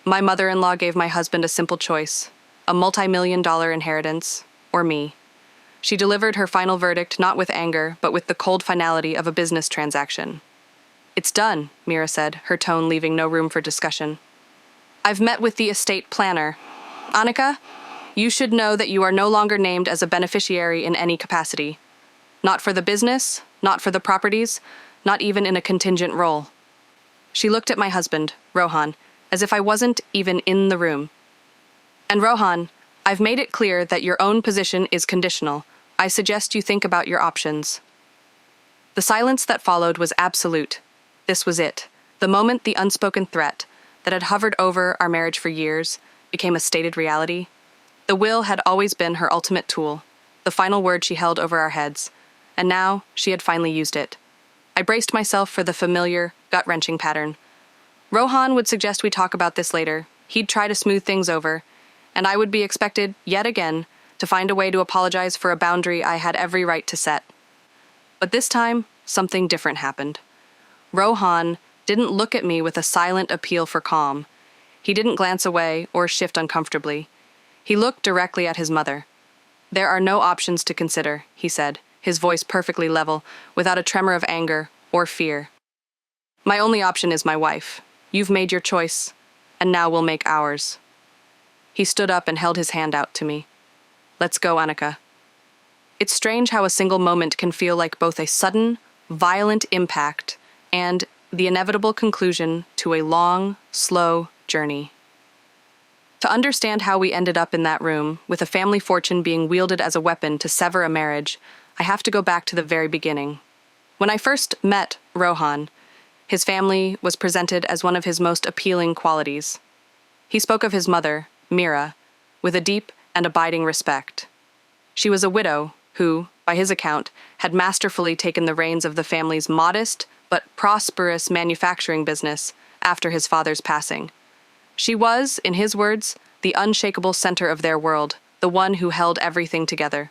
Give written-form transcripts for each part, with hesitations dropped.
My mother-in-law gave my husband a simple choice: a multi-million-dollar inheritance, or me. She delivered her final verdict not with anger, but with the cold finality of a business transaction. "It's done," Mira said, her tone leaving no room for discussion. "I've met with the estate planner. Annika, you should know that you are no longer named as a beneficiary in any capacity. Not for the business, not for the properties, not even in a contingent role." She looked at my husband, Rohan, as if I wasn't even in the room. "And Rohan, I've made it clear that your own position is conditional. I suggest you think about your options." The silence that followed was absolute. This was it. The moment the unspoken threat that had hovered over our marriage for years became a stated reality. The will had always been her ultimate tool, the final word she held over our heads, and now she had finally used it. I braced myself for the familiar, gut-wrenching pattern. Rohan would suggest we talk about this later. He'd try to smooth things over, and I would be expected, yet again, to find a way to apologize for a boundary I had every right to set. But this time, something different happened. Rohan didn't look at me with a silent appeal for calm. He didn't glance away or shift uncomfortably. He looked directly at his mother. "There are no options to consider," he said, his voice perfectly level, without a tremor of anger or fear. "My only option is my wife. You've made your choice, and now we'll make ours." He stood up and held his hand out to me. "Let's go, Annika." It's strange how a single moment can feel like both a sudden, violent impact and the inevitable conclusion to a long, slow journey. To understand how we ended up in that room, with a family fortune being wielded as a weapon to sever a marriage, I have to go back to the very beginning. When I first met Rohan, his family was presented as one of his most appealing qualities. He spoke of his mother, Mira, with a deep and abiding respect. She was a widow who, by his account, had masterfully taken the reins of the family's modest but prosperous manufacturing business after his father's passing. She was, in his words, the unshakable center of their world, the one who held everything together.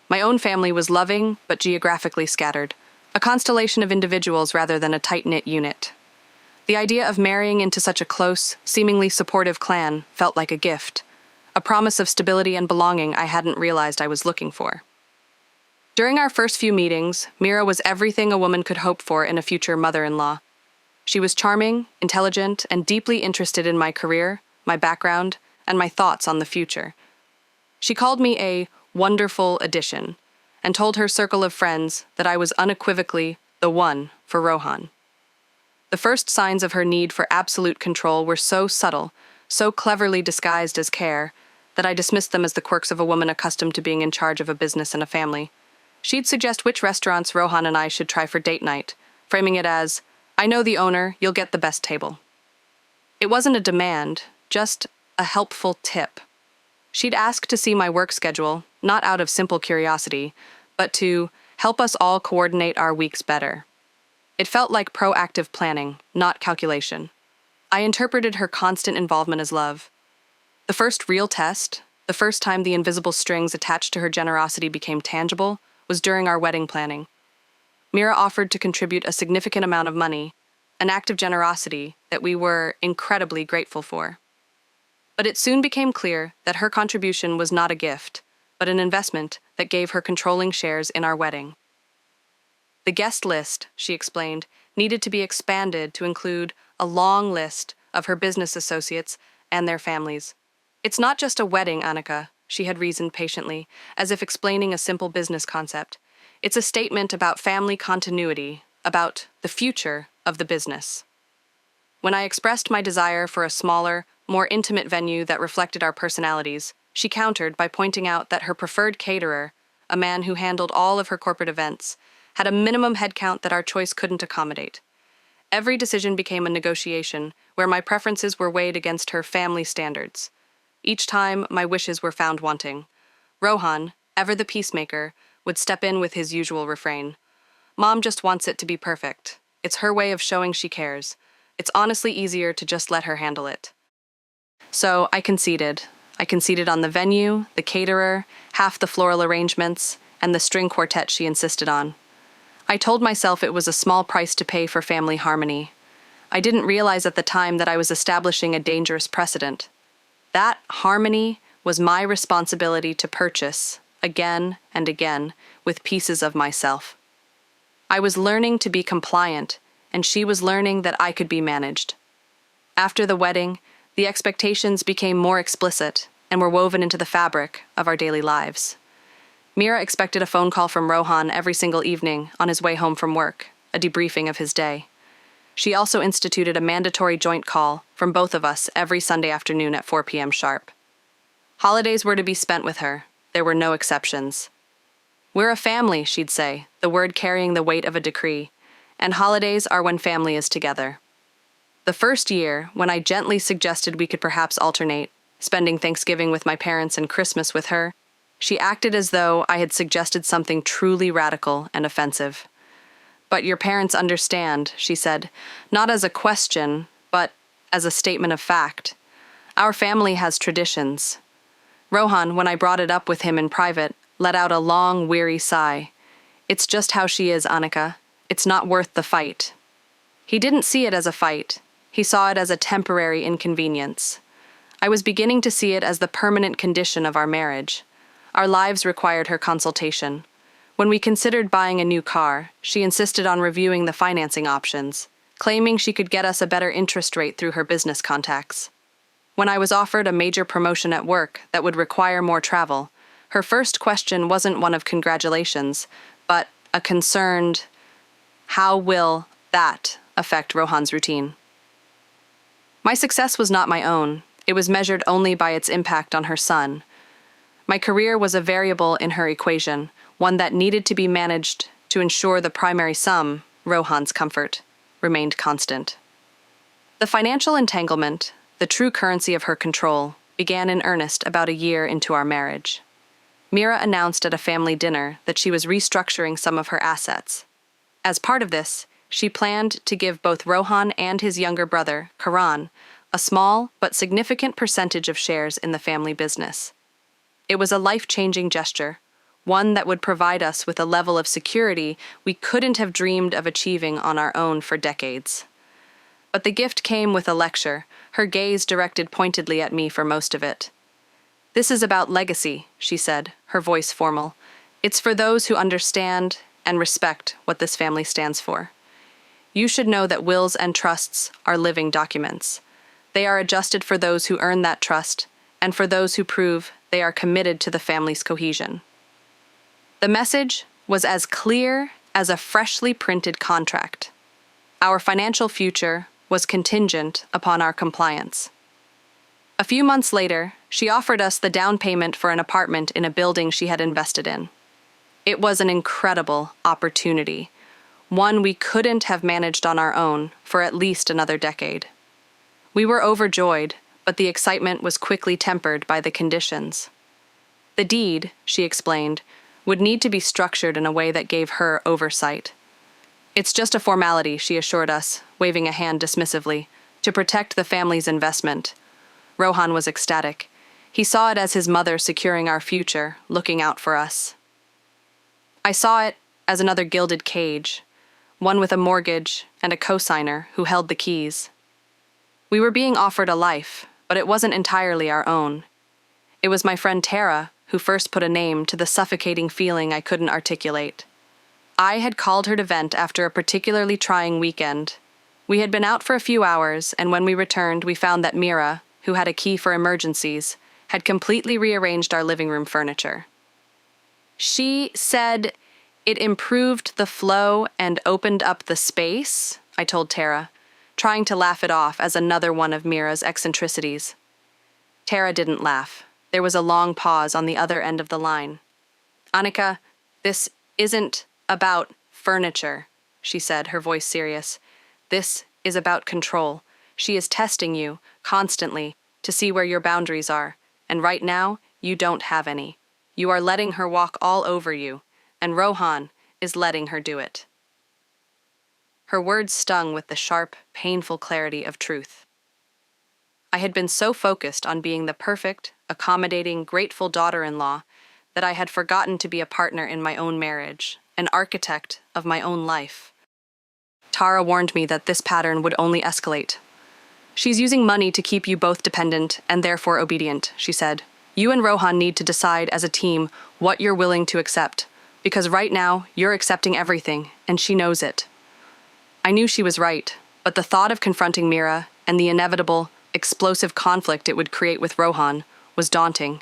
My own family was loving but geographically scattered, a constellation of individuals rather than a tight-knit unit. The idea of marrying into such a close, seemingly supportive clan felt like a gift, a promise of stability and belonging I hadn't realized I was looking for. During our first few meetings, Mira was everything a woman could hope for in a future mother-in-law. She was charming, intelligent, and deeply interested in my career, my background, and my thoughts on the future. She called me a wonderful addition, and told her circle of friends that I was unequivocally the one for Rohan. The first signs of her need for absolute control were so subtle, so cleverly disguised as care, that I dismissed them as the quirks of a woman accustomed to being in charge of a business and a family. She'd suggest which restaurants Rohan and I should try for date night, framing it as, "I know the owner, you'll get the best table." It wasn't a demand, just a helpful tip. She'd ask to see my work schedule, not out of simple curiosity, but to help us all coordinate our weeks better. It felt like proactive planning, not calculation. I interpreted her constant involvement as love. The first real test, the first time the invisible strings attached to her generosity became tangible, was during our wedding planning. Mira offered to contribute a significant amount of money, an act of generosity that we were incredibly grateful for. But it soon became clear that her contribution was not a gift, but an investment that gave her controlling shares in our wedding. The guest list, she explained, needed to be expanded to include a long list of her business associates and their families. "It's not just a wedding, Annika," she had reasoned patiently, as if explaining a simple business concept. "It's a statement about family continuity, about the future of the business." When I expressed my desire for a smaller, more intimate venue that reflected our personalities, she countered by pointing out that her preferred caterer, a man who handled all of her corporate events, had a minimum headcount that our choice couldn't accommodate. Every decision became a negotiation where my preferences were weighed against her family standards. Each time, my wishes were found wanting. Rohan, ever the peacemaker, would step in with his usual refrain. "Mom just wants it to be perfect. It's her way of showing she cares. It's honestly easier to just let her handle it." So I conceded. I conceded on the venue, the caterer, half the floral arrangements, and the string quartet she insisted on. I told myself it was a small price to pay for family harmony. I didn't realize at the time that I was establishing a dangerous precedent. That harmony was my responsibility to purchase, again and again, with pieces of myself. I was learning to be compliant, and she was learning that I could be managed. After the wedding, the expectations became more explicit and were woven into the fabric of our daily lives. Mira expected a phone call from Rohan every single evening on his way home from work, a debriefing of his day. She also instituted a mandatory joint call from both of us every Sunday afternoon at 4 p.m. sharp. Holidays were to be spent with her. There were no exceptions. "We're a family," she'd say, the word carrying the weight of a decree, and holidays are when family is together. The first year, when I gently suggested we could perhaps alternate, spending Thanksgiving with my parents and Christmas with her, she acted as though I had suggested something truly radical and offensive. "But your parents understand," she said, not as a question, but as a statement of fact. "Our family has traditions." Rohan, when I brought it up with him in private, let out a long, weary sigh. "It's just how she is, Annika. It's not worth the fight." He didn't see it as a fight. He saw it as a temporary inconvenience. I was beginning to see it as the permanent condition of our marriage. Our lives required her consultation. When we considered buying a new car, she insisted on reviewing the financing options, claiming she could get us a better interest rate through her business contacts. When I was offered a major promotion at work that would require more travel, her first question wasn't one of congratulations, but a concerned, "How will that affect Rohan's routine?" My success was not my own. It was measured only by its impact on her son. My career was a variable in her equation, one that needed to be managed to ensure the primary sum, Rohan's comfort, remained constant. The financial entanglement, the true currency of her control, began in earnest about a year into our marriage. Mira announced at a family dinner that she was restructuring some of her assets. As part of this, she planned to give both Rohan and his younger brother, Karan, a small but significant percentage of shares in the family business. It was a life-changing gesture, one that would provide us with a level of security we couldn't have dreamed of achieving on our own for decades. But the gift came with a lecture, her gaze directed pointedly at me for most of it. "This is about legacy," she said, her voice formal. "It's for those who understand and respect what this family stands for. You should know that wills and trusts are living documents. They are adjusted for those who earn that trust, and for those who prove they are committed to the family's cohesion." The message was as clear as a freshly printed contract. Our financial future was contingent upon our compliance. A few months later, she offered us the down payment for an apartment in a building she had invested in. It was an incredible opportunity, one we couldn't have managed on our own for at least another decade. We were overjoyed, but the excitement was quickly tempered by the conditions. The deed, she explained, would need to be structured in a way that gave her oversight. "It's just a formality," she assured us, waving a hand dismissively, "to protect the family's investment." Rohan was ecstatic. He saw it as his mother securing our future, looking out for us. I saw it as another gilded cage, one with a mortgage and a cosigner who held the keys. We were being offered a life, but it wasn't entirely our own. It was my friend Tara who first put a name to the suffocating feeling I couldn't articulate. I had called her to vent after a particularly trying weekend. We had been out for a few hours, and when we returned, we found that Mira, who had a key for emergencies, had completely rearranged our living room furniture. She said it improved the flow and opened up the space, I told Tara, trying to laugh it off as another one of Mira's eccentricities. Tara didn't laugh. There was a long pause on the other end of the line. "Annika, this isn't about furniture," she said, her voice serious. "This is about control. She is testing you, constantly, to see where your boundaries are, and right now, you don't have any. You are letting her walk all over you, and Rohan is letting her do it." Her words stung with the sharp, painful clarity of truth. I had been so focused on being the perfect, accommodating, grateful daughter-in-law that I had forgotten to be a partner in my own marriage, an architect of my own life. Tara warned me that this pattern would only escalate. "She's using money to keep you both dependent and therefore obedient," she said. "You and Rohan need to decide as a team what you're willing to accept, because right now you're accepting everything, and she knows it." I knew she was right, but the thought of confronting Mira and the inevitable, explosive conflict it would create with Rohan was daunting.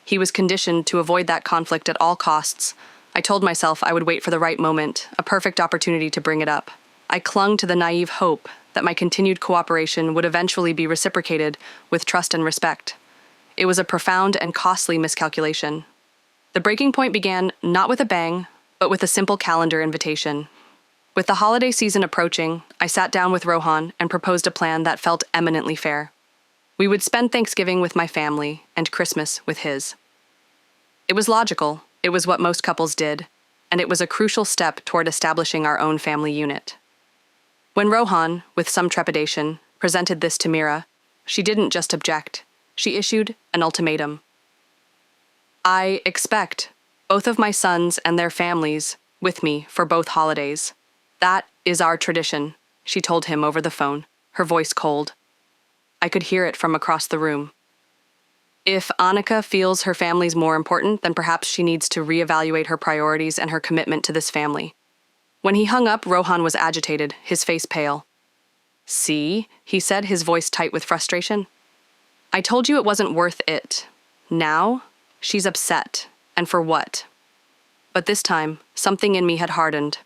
He was conditioned to avoid that conflict at all costs. I told myself I would wait for the right moment, a perfect opportunity to bring it up. I clung to the naive hope that my continued cooperation would eventually be reciprocated with trust and respect. It was a profound and costly miscalculation. The breaking point began not with a bang, but with a simple calendar invitation. With the holiday season approaching, I sat down with Rohan and proposed a plan that felt eminently fair. We would spend Thanksgiving with my family and Christmas with his. It was logical, it was what most couples did, and it was a crucial step toward establishing our own family unit. When Rohan, with some trepidation, presented this to Mira, she didn't just object, she issued an ultimatum. "I expect both of my sons and their families with me for both holidays. That is our tradition," she told him over the phone, her voice cold. I could hear it from across the room. If Annika feels her family's more important, then perhaps she needs to reevaluate her priorities and her commitment to this family. When he hung up, Rohan was agitated, his face pale. "See," he said, his voice tight with frustration. "I told you it wasn't worth it. Now, she's upset. And for what?" But this time, something in me had hardened.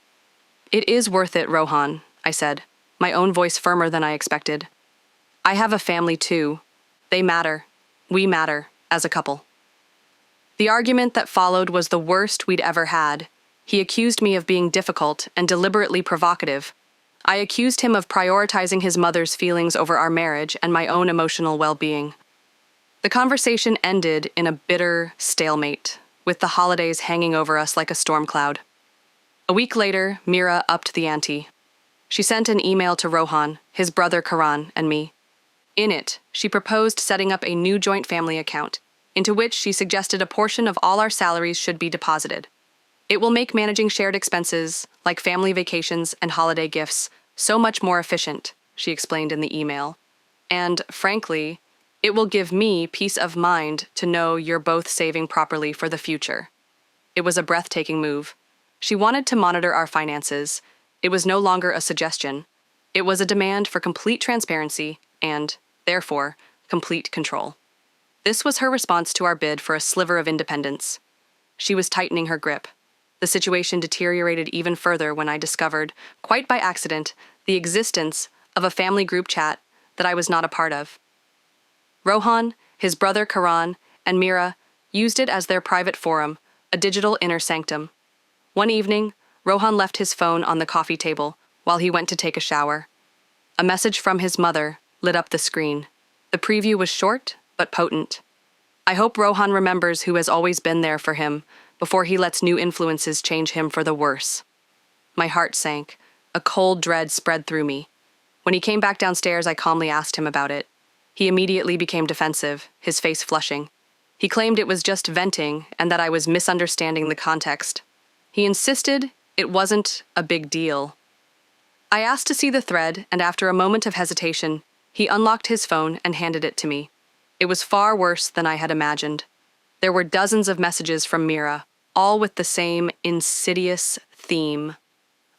"It is worth it, Rohan," I said, my own voice firmer than I expected. "I have a family too. They matter. We matter, as a couple." The argument that followed was the worst we'd ever had. He accused me of being difficult and deliberately provocative. I accused him of prioritizing his mother's feelings over our marriage and my own emotional well-being. The conversation ended in a bitter stalemate, with the holidays hanging over us like a storm cloud. A week later, Mira upped the ante. She sent an email to Rohan, his brother Karan, and me. In it, she proposed setting up a new joint family account, into which she suggested a portion of all our salaries should be deposited. "It will make managing shared expenses, like family vacations and holiday gifts, so much more efficient," she explained in the email. "And, frankly, it will give me peace of mind to know you're both saving properly for the future." It was a breathtaking move. She wanted to monitor our finances. It was no longer a suggestion. It was a demand for complete transparency and, therefore, complete control. This was her response to our bid for a sliver of independence. She was tightening her grip. The situation deteriorated even further when I discovered, quite by accident, the existence of a family group chat that I was not a part of. Rohan, his brother Karan, and Mira used it as their private forum, a digital inner sanctum. One evening, Rohan left his phone on the coffee table while he went to take a shower. A message from his mother lit up the screen. The preview was short, but potent. "I hope Rohan remembers who has always been there for him before he lets new influences change him for the worse." My heart sank. A cold dread spread through me. When he came back downstairs, I calmly asked him about it. He immediately became defensive, his face flushing. He claimed it was just venting and that I was misunderstanding the context. He insisted it wasn't a big deal. I asked to see the thread, and after a moment of hesitation, he unlocked his phone and handed it to me. It was far worse than I had imagined. There were dozens of messages from Mira, all with the same insidious theme.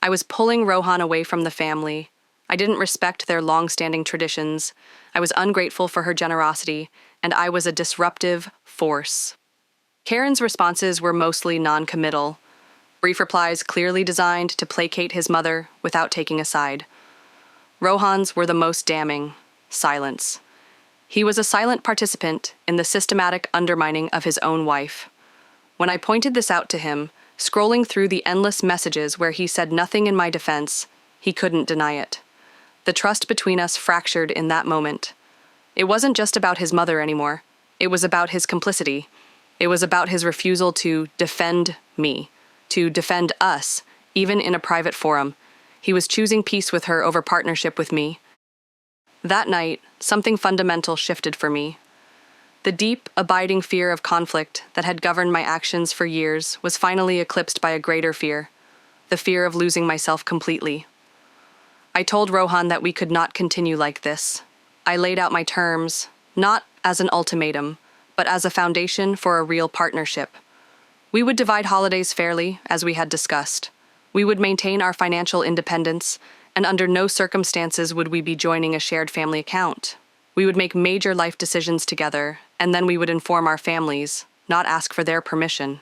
I was pulling Rohan away from the family. I didn't respect their long-standing traditions. I was ungrateful for her generosity, and I was a disruptive force. Karen's responses were mostly non-committal. Brief replies clearly designed to placate his mother without taking a side. Rohan's were the most damning. Silence. He was a silent participant in the systematic undermining of his own wife. When I pointed this out to him, scrolling through the endless messages where he said nothing in my defense, he couldn't deny it. The trust between us fractured in that moment. It wasn't just about his mother anymore. It was about his complicity. It was about his refusal to defend me, to defend us, even in a private forum. He was choosing peace with her over partnership with me. That night, something fundamental shifted for me. The deep, abiding fear of conflict that had governed my actions for years was finally eclipsed by a greater fear, the fear of losing myself completely. I told Rohan that we could not continue like this. I laid out my terms, not as an ultimatum, but as a foundation for a real partnership. We would divide holidays fairly, as we had discussed. We would maintain our financial independence, and under no circumstances would we be joining a shared family account. We would make major life decisions together, and then we would inform our families, not ask for their permission.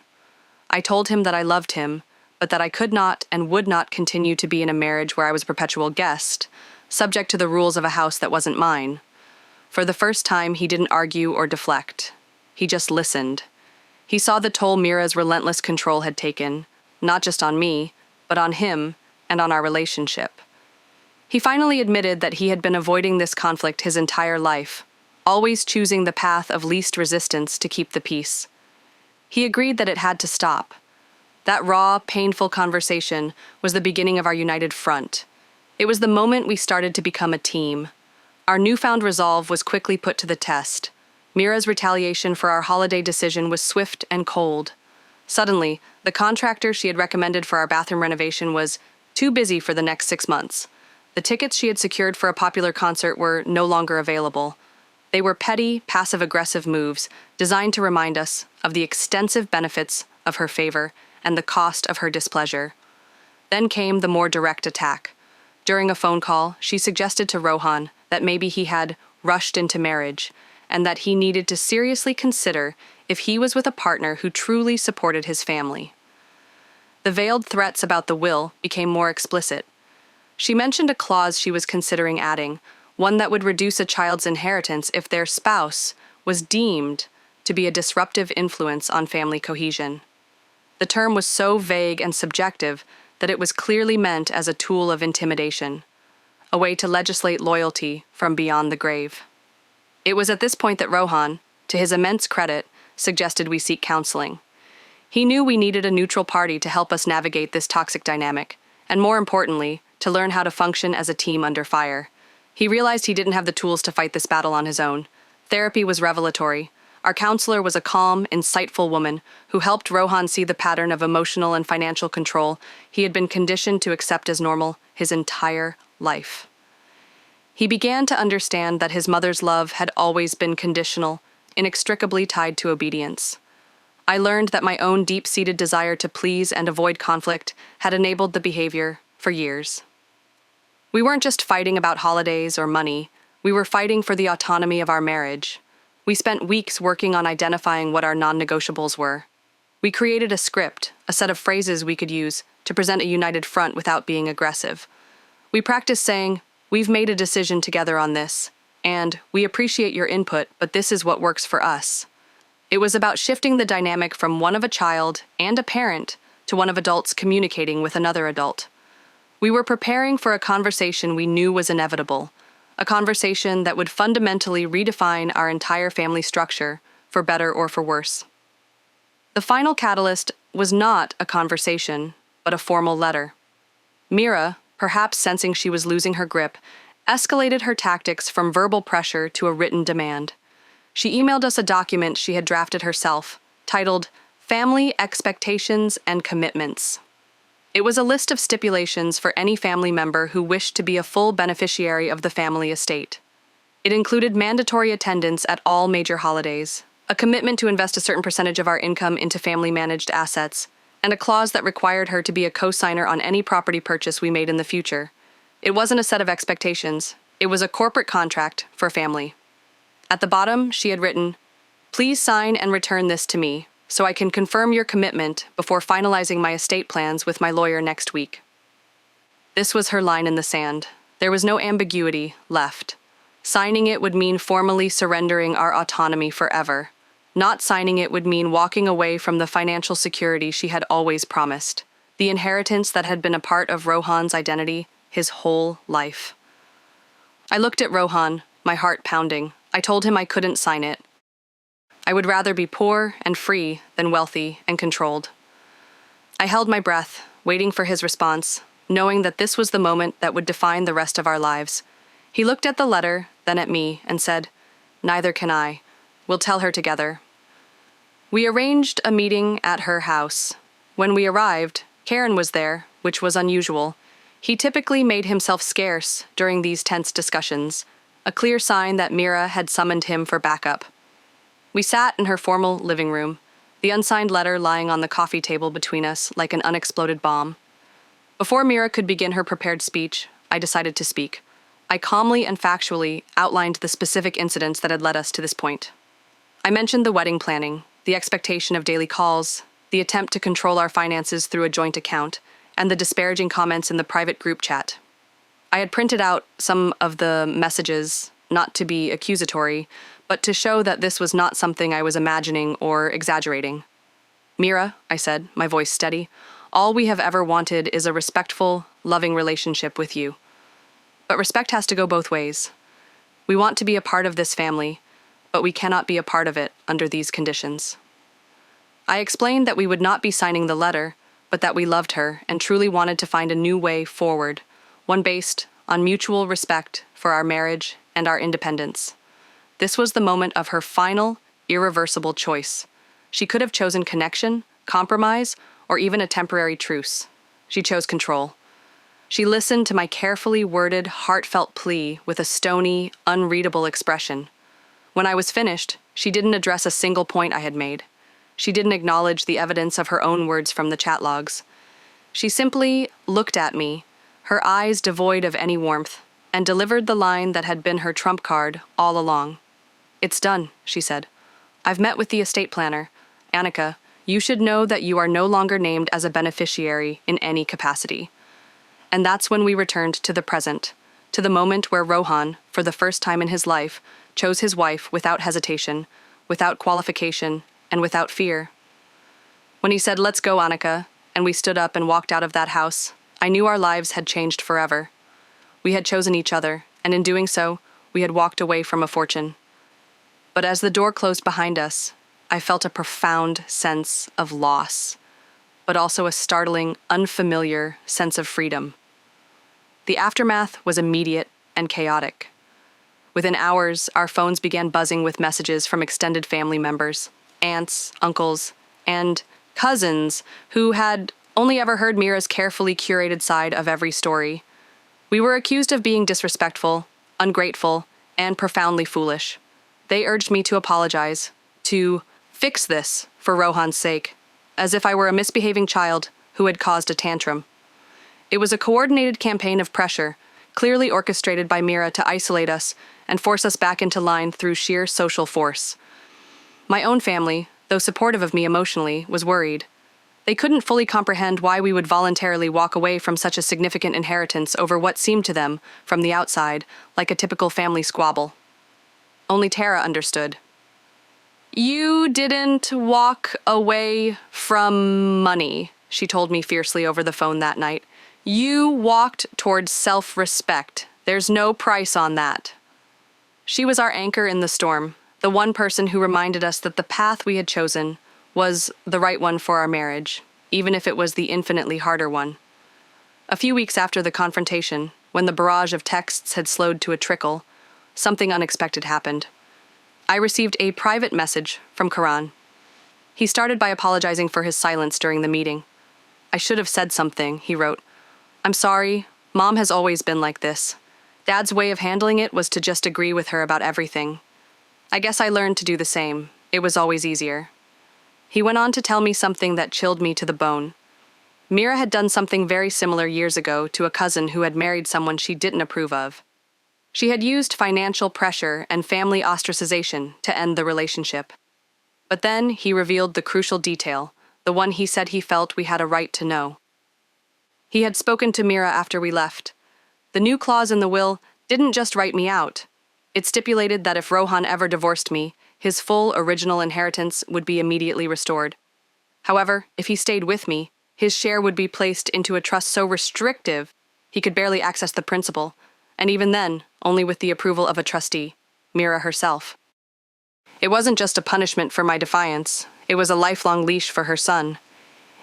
I told him that I loved him, but that I could not and would not continue to be in a marriage where I was a perpetual guest, subject to the rules of a house that wasn't mine. For the first time, he didn't argue or deflect. He just listened. He saw the toll Mira's relentless control had taken, not just on me, but on him and on our relationship. He finally admitted that he had been avoiding this conflict his entire life, always choosing the path of least resistance to keep the peace. He agreed that it had to stop. That raw, painful conversation was the beginning of our united front. It was the moment we started to become a team. Our newfound resolve was quickly put to the test. Mira's retaliation for our holiday decision was swift and cold. Suddenly, the contractor she had recommended for our bathroom renovation was too busy for the next 6 months. The tickets she had secured for a popular concert were no longer available. They were petty, passive-aggressive moves designed to remind us of the extensive benefits of her favor and the cost of her displeasure. Then came the more direct attack. During a phone call, she suggested to Rohan that maybe he had rushed into marriage, and that he needed to seriously consider if he was with a partner who truly supported his family. The veiled threats about the will became more explicit. She mentioned a clause she was considering adding, one that would reduce a child's inheritance if their spouse was deemed to be a disruptive influence on family cohesion. The term was so vague and subjective that it was clearly meant as a tool of intimidation, a way to legislate loyalty from beyond the grave. It was at this point that Rohan, to his immense credit, suggested we seek counseling. He knew we needed a neutral party to help us navigate this toxic dynamic, and more importantly, to learn how to function as a team under fire. He realized he didn't have the tools to fight this battle on his own. Therapy was revelatory. Our counselor was a calm, insightful woman who helped Rohan see the pattern of emotional and financial control he had been conditioned to accept as normal his entire life. He began to understand that his mother's love had always been conditional, inextricably tied to obedience. I learned that my own deep-seated desire to please and avoid conflict had enabled the behavior for years. We weren't just fighting about holidays or money, we were fighting for the autonomy of our marriage. We spent weeks working on identifying what our non-negotiables were. We created a script, a set of phrases we could use to present a united front without being aggressive. We practiced saying, "We've made a decision together on this," and "We appreciate your input, but this is what works for us." It was about shifting the dynamic from one of a child and a parent to one of adults communicating with another adult. We were preparing for a conversation we knew was inevitable, a conversation that would fundamentally redefine our entire family structure, for better or for worse. The final catalyst was not a conversation, but a formal letter. Mira, perhaps sensing she was losing her grip, escalated her tactics from verbal pressure to a written demand. She emailed us a document she had drafted herself, titled Family Expectations and Commitments. It was a list of stipulations for any family member who wished to be a full beneficiary of the family estate. It included mandatory attendance at all major holidays, a commitment to invest a certain percentage of our income into family-managed assets, and a clause that required her to be a co-signer on any property purchase we made in the future. It wasn't a set of expectations, it was a corporate contract for family. At the bottom, she had written, "Please sign and return this to me, so I can confirm your commitment before finalizing my estate plans with my lawyer next week." This was her line in the sand. There was no ambiguity left. Signing it would mean formally surrendering our autonomy forever. Not signing it would mean walking away from the financial security she had always promised, the inheritance that had been a part of Rohan's identity his whole life. I looked at Rohan, my heart pounding. I told him I couldn't sign it. I would rather be poor and free than wealthy and controlled. I held my breath, waiting for his response, knowing that this was the moment that would define the rest of our lives. He looked at the letter, then at me, and said, "Neither can I. We'll tell her together." We arranged a meeting at her house. When we arrived, Karen was there, which was unusual. He typically made himself scarce during these tense discussions, a clear sign that Mira had summoned him for backup. We sat in her formal living room, the unsigned letter lying on the coffee table between us like an unexploded bomb. Before Mira could begin her prepared speech, I decided to speak. I calmly and factually outlined the specific incidents that had led us to this point. I mentioned the wedding planning, the expectation of daily calls, the attempt to control our finances through a joint account, and the disparaging comments in the private group chat. I had printed out some of the messages, not to be accusatory, but to show that this was not something I was imagining or exaggerating. Mira, I said, my voice steady, all we have ever wanted is a respectful, loving relationship with you. But respect has to go both ways. We want to be a part of this family, but we cannot be a part of it under these conditions. I explained that we would not be signing the letter, but that we loved her and truly wanted to find a new way forward, one based on mutual respect for our marriage and our independence. This was the moment of her final, irreversible choice. She could have chosen connection, compromise, or even a temporary truce. She chose control. She listened to my carefully worded, heartfelt plea with a stony, unreadable expression. When I was finished, she didn't address a single point I had made. She didn't acknowledge the evidence of her own words from the chat logs. She simply looked at me, her eyes devoid of any warmth, and delivered the line that had been her trump card all along. "It's done," she said. "I've met with the estate planner. Annika, you should know that you are no longer named as a beneficiary in any capacity." And that's when we returned to the present, to the moment where Rohan, for the first time in his life, chose his wife without hesitation, without qualification, and without fear. When he said, "Let's go, Annika," and we stood up and walked out of that house, I knew our lives had changed forever. We had chosen each other, and in doing so, we had walked away from a fortune. But as the door closed behind us, I felt a profound sense of loss, but also a startling, unfamiliar sense of freedom. The aftermath was immediate and chaotic. Within hours, our phones began buzzing with messages from extended family members, aunts, uncles, and cousins who had only ever heard Mira's carefully curated side of every story. We were accused of being disrespectful, ungrateful, and profoundly foolish. They urged me to apologize, to fix this for Rohan's sake, as if I were a misbehaving child who had caused a tantrum. It was a coordinated campaign of pressure, clearly orchestrated by Mira to isolate us and force us back into line through sheer social force. My own family, though supportive of me emotionally, was worried. They couldn't fully comprehend why we would voluntarily walk away from such a significant inheritance over what seemed to them, from the outside, like a typical family squabble. Only Tara understood. "You didn't walk away from money," she told me fiercely over the phone that night. "You walked towards self-respect. There's no price on that." She was our anchor in the storm, the one person who reminded us that the path we had chosen was the right one for our marriage, even if it was the infinitely harder one. A few weeks after the confrontation, when the barrage of texts had slowed to a trickle, something unexpected happened. I received a private message from Karan. He started by apologizing for his silence during the meeting. "I should have said something," he wrote. "I'm sorry. Mom has always been like this. Dad's way of handling it was to just agree with her about everything. I guess I learned to do the same. It was always easier." He went on to tell me something that chilled me to the bone. Mira had done something very similar years ago to a cousin who had married someone she didn't approve of. She had used financial pressure and family ostracization to end the relationship. But then he revealed the crucial detail, the one he said he felt we had a right to know. He had spoken to Mira after we left. The new clause in the will didn't just write me out. It stipulated that if Rohan ever divorced me, his full original inheritance would be immediately restored. However, if he stayed with me, his share would be placed into a trust so restrictive he could barely access the principal, and even then, only with the approval of a trustee, Mira herself. It wasn't just a punishment for my defiance, it was a lifelong leash for her son.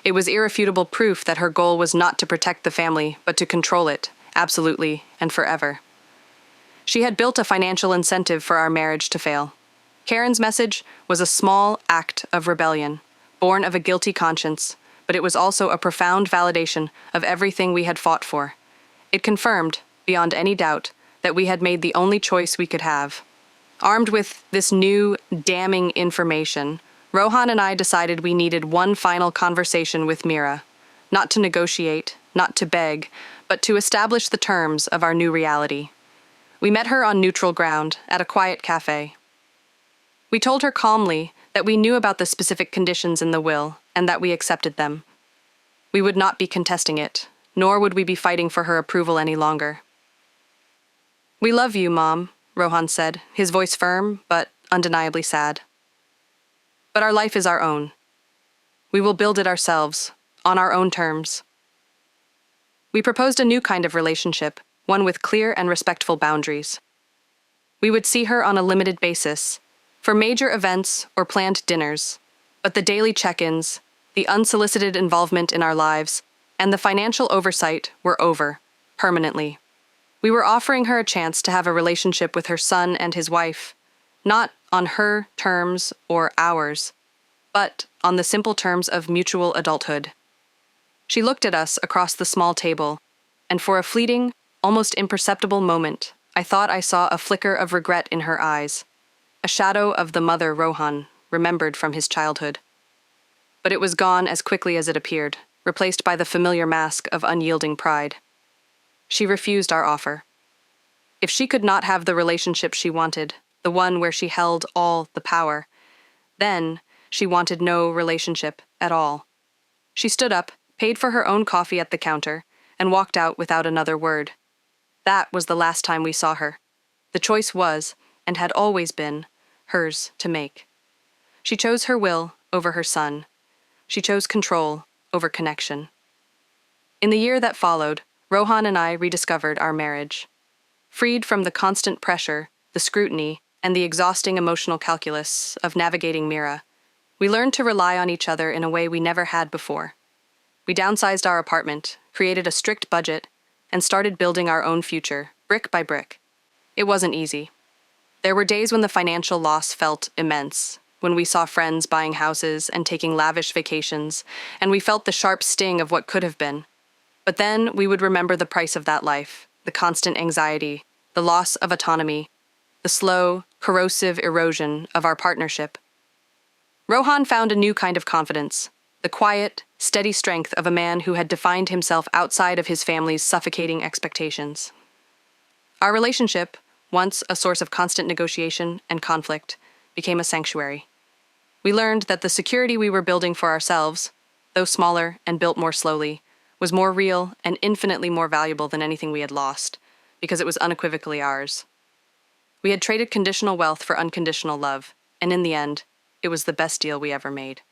It was irrefutable proof that her goal was not to protect the family, but to control it, absolutely and forever. She had built a financial incentive for our marriage to fail. Karen's message was a small act of rebellion, born of a guilty conscience, but it was also a profound validation of everything we had fought for. It confirmed, beyond any doubt, that we had made the only choice we could have. Armed with this new, damning information, Rohan and I decided we needed one final conversation with Mira, not to negotiate, not to beg, but to establish the terms of our new reality. We met her on neutral ground, at a quiet cafe. We told her calmly that we knew about the specific conditions in the will and that we accepted them. We would not be contesting it, nor would we be fighting for her approval any longer. "We love you, Mom," Rohan said, his voice firm but undeniably sad. "But our life is our own. We will build it ourselves, on our own terms." We proposed a new kind of relationship, one with clear and respectful boundaries. We would see her on a limited basis, for major events or planned dinners, but the daily check-ins, the unsolicited involvement in our lives, and the financial oversight were over, permanently. We were offering her a chance to have a relationship with her son and his wife, not on her terms or ours, but on the simple terms of mutual adulthood. She looked at us across the small table, and for a fleeting, almost imperceptible moment, I thought I saw a flicker of regret in her eyes, a shadow of the mother Rohan remembered from his childhood. But it was gone as quickly as it appeared, replaced by the familiar mask of unyielding pride. She refused our offer. If she could not have the relationship she wanted, the one where she held all the power, then she wanted no relationship at all. She stood up, paid for her own coffee at the counter, and walked out without another word. That was the last time we saw her. The choice was, and had always been, hers to make. She chose her will over her son. She chose control over connection. In the year that followed, Rohan and I rediscovered our marriage. Freed from the constant pressure, the scrutiny, and the exhausting emotional calculus of navigating Mira, we learned to rely on each other in a way we never had before. We downsized our apartment, created a strict budget, and started building our own future, brick by brick. It wasn't easy. There were days when the financial loss felt immense, when we saw friends buying houses and taking lavish vacations, and we felt the sharp sting of what could have been. But then we would remember the price of that life, the constant anxiety, the loss of autonomy, the slow, corrosive erosion of our partnership. Rohan found a new kind of confidence, the quiet, steady strength of a man who had defined himself outside of his family's suffocating expectations. Our relationship, once a source of constant negotiation and conflict, became a sanctuary. We learned that the security we were building for ourselves, though smaller and built more slowly, was more real and infinitely more valuable than anything we had lost, because it was unequivocally ours. We had traded conditional wealth for unconditional love, and in the end, it was the best deal we ever made.